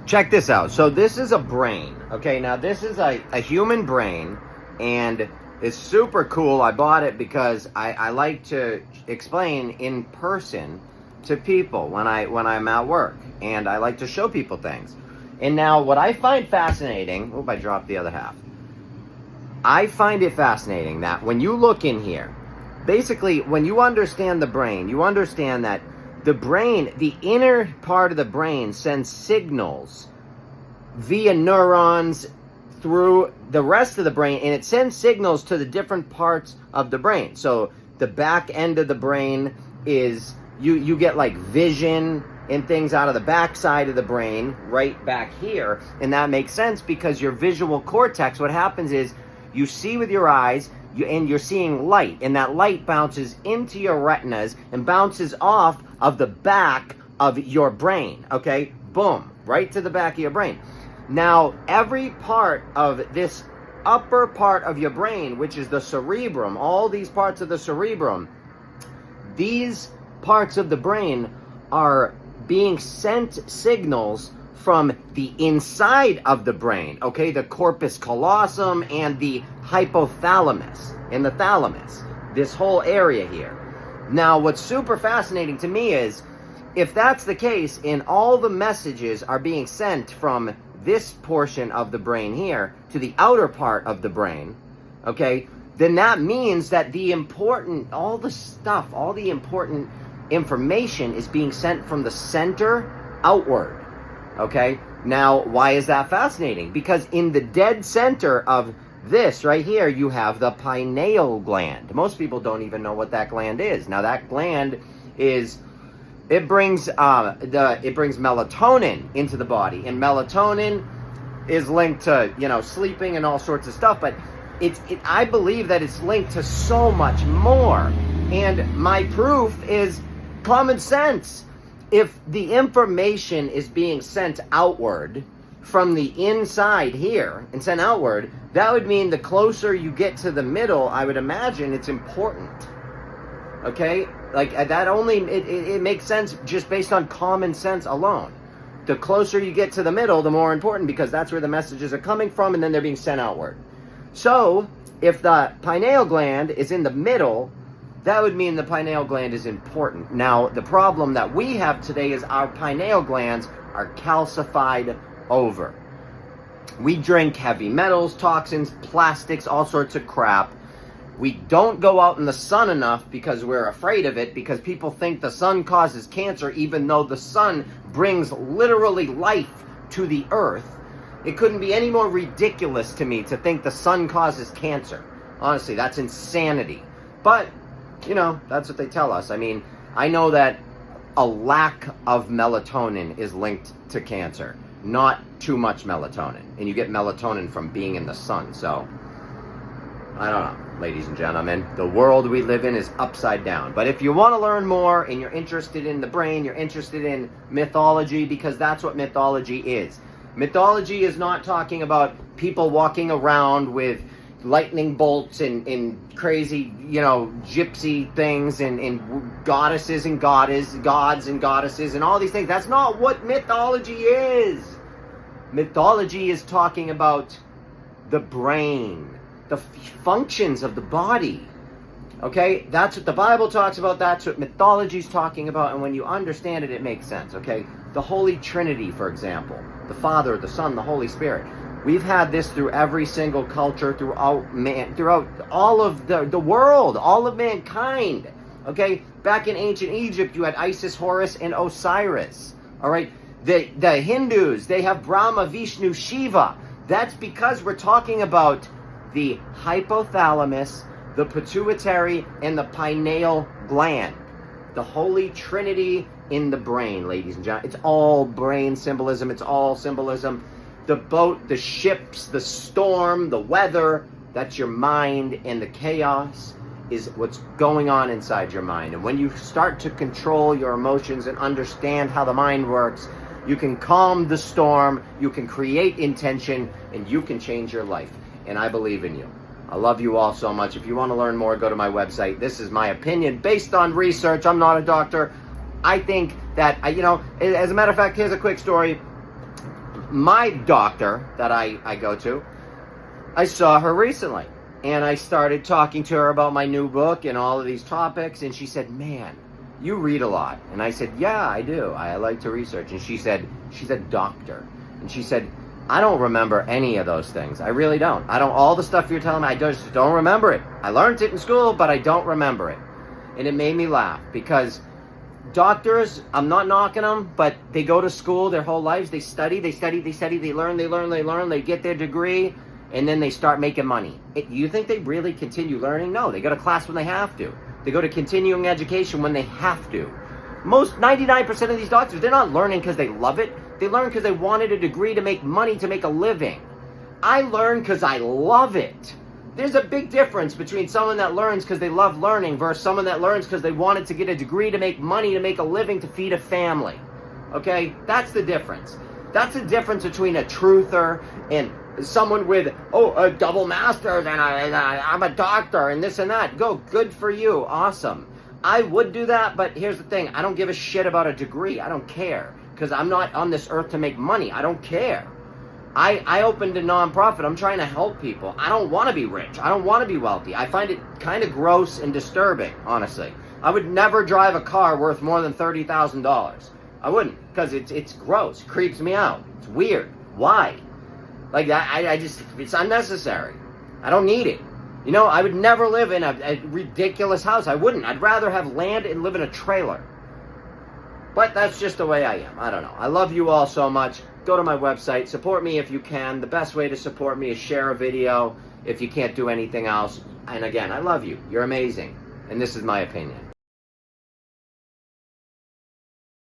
check this out. So this is a brain. Okay, now this is a human brain, and it's super cool. I bought it because I like to explain in person to people when I'm at work, and I like to show people things. And now what I find fascinating, I dropped the other half. I find it fascinating that when you look in here, basically when you understand the brain, you understand that the brain, the inner part of the brain, sends signals via neurons through the rest of the brain, and it sends signals to the different parts of the brain. So the back end of the brain is, you get like vision and things out of the back side of the brain right back here, and that makes sense because your visual cortex, what happens is you see with your eyes, and you're seeing light, and that light bounces into your retinas and bounces off of the back of your brain, okay? Boom, right to the back of your brain. Now, every part of this upper part of your brain, which is the cerebrum, all these parts of the cerebrum, these parts of the brain are being sent signals from the inside of the brain, okay? The corpus callosum and the hypothalamus and the thalamus, this whole area here. Now, what's super fascinating to me is, if that's the case, and all the messages are being sent from this portion of the brain here to the outer part of the brain, okay, then that means that all the important information is being sent from the center outward, okay? Now, why is that fascinating? Because in the dead center of this right here, you have the pineal gland. Most people don't even know what that gland is. Now, that gland is, it brings melatonin into the body, and melatonin is linked to, sleeping and all sorts of stuff, but I believe that it's linked to so much more. And my proof is common sense. If the information is being sent outward from the inside here and sent outward, that would mean the closer you get to the middle, I would imagine it's important. Okay? Like, that only, it makes sense just based on common sense alone. The closer you get to the middle, the more important, because that's where the messages are coming from, and then they're being sent outward. So, if the pineal gland is in the middle, that would mean the pineal gland is important. Now, the problem that we have today is our pineal glands are calcified over. We drink heavy metals, toxins, plastics, all sorts of crap. We don't go out in the sun enough because we're afraid of it, because people think the sun causes cancer, even though the sun brings literally life to the earth. It couldn't be any more ridiculous to me to think the sun causes cancer. Honestly, that's insanity. But, that's what they tell us. I mean, I know that a lack of melatonin is linked to cancer, not too much melatonin. And you get melatonin from being in the sun. So, I don't know, ladies and gentlemen. The world we live in is upside down. But if you want to learn more and you're interested in the brain, you're interested in mythology, because that's what mythology is. Mythology is not talking about people walking around with lightning bolts and crazy, gypsy things and goddesses and gods and goddesses and all these things. That's not what mythology is. Mythology is talking about the brain, the functions of the body. Okay? That's what the Bible talks about. That's what mythology is talking about. And when you understand it, it makes sense. Okay? The Holy Trinity, for example. The Father, the Son, the Holy Spirit. We've had this through every single culture, throughout all of the world, all of mankind. Okay? Back in ancient Egypt, you had Isis, Horus, and Osiris. All right? The Hindus, they have Brahma, Vishnu, Shiva. That's because we're talking about the hypothalamus, the pituitary, and the pineal gland. The Holy Trinity in the brain, ladies and gentlemen. It's all brain symbolism. It's all symbolism. The boat, the ships, the storm, the weather, that's your mind, and the chaos is what's going on inside your mind. And when you start to control your emotions and understand how the mind works, you can calm the storm, you can create intention, and you can change your life. And I believe in you. I love you all so much. If you want to learn more, go to my website. This is my opinion based on research. I'm not a doctor. I think that, as a matter of fact, here's a quick story. my doctor that I go to, I saw her recently. And I started talking to her about my new book and all of these topics. And she said, man, you read a lot. And I said, yeah, I do. I like to research. And she's a doctor. And she said, I don't remember any of those things. I really don't. All the stuff you're telling me, I just don't remember it. I learned it in school, but I don't remember it. And it made me laugh because doctors, I'm not knocking them, but they go to school their whole lives. They study, they learn, they get their degree, and then they start making money. You think they really continue learning? No, they go to class when they have to. They go to continuing education when they have to. Most 99% of these doctors, they're not learning because they love it. They learn because they wanted a degree to make money, to make a living. I learn because I love it. There's a big difference between someone that learns because they love learning versus someone that learns because they wanted to get a degree to make money, to make a living, to feed a family. Okay? That's the difference. That's the difference between a truther and someone with, a double master's and I'm a doctor and this and that. Good for you. Awesome. I would do that, but here's the thing. I don't give a shit about a degree. I don't care because I'm not on this earth to make money. I don't care. I opened a nonprofit. I'm trying to help people. I don't want to be rich. I don't want to be wealthy. I find it kind of gross and disturbing, honestly. I would never drive a car worth more than $30,000. I wouldn't, because it's gross. It creeps me out. It's weird. Why? Like, I just, it's unnecessary. I don't need it. You know, I would never live in a ridiculous house. I wouldn't. I'd rather have land and live in a trailer. But that's just the way I am. I don't know. I love you all so much. Go to my website. Support me if you can. The best way to support me is share a video if you can't do anything else. And again, I love you. You're amazing. And this is my opinion.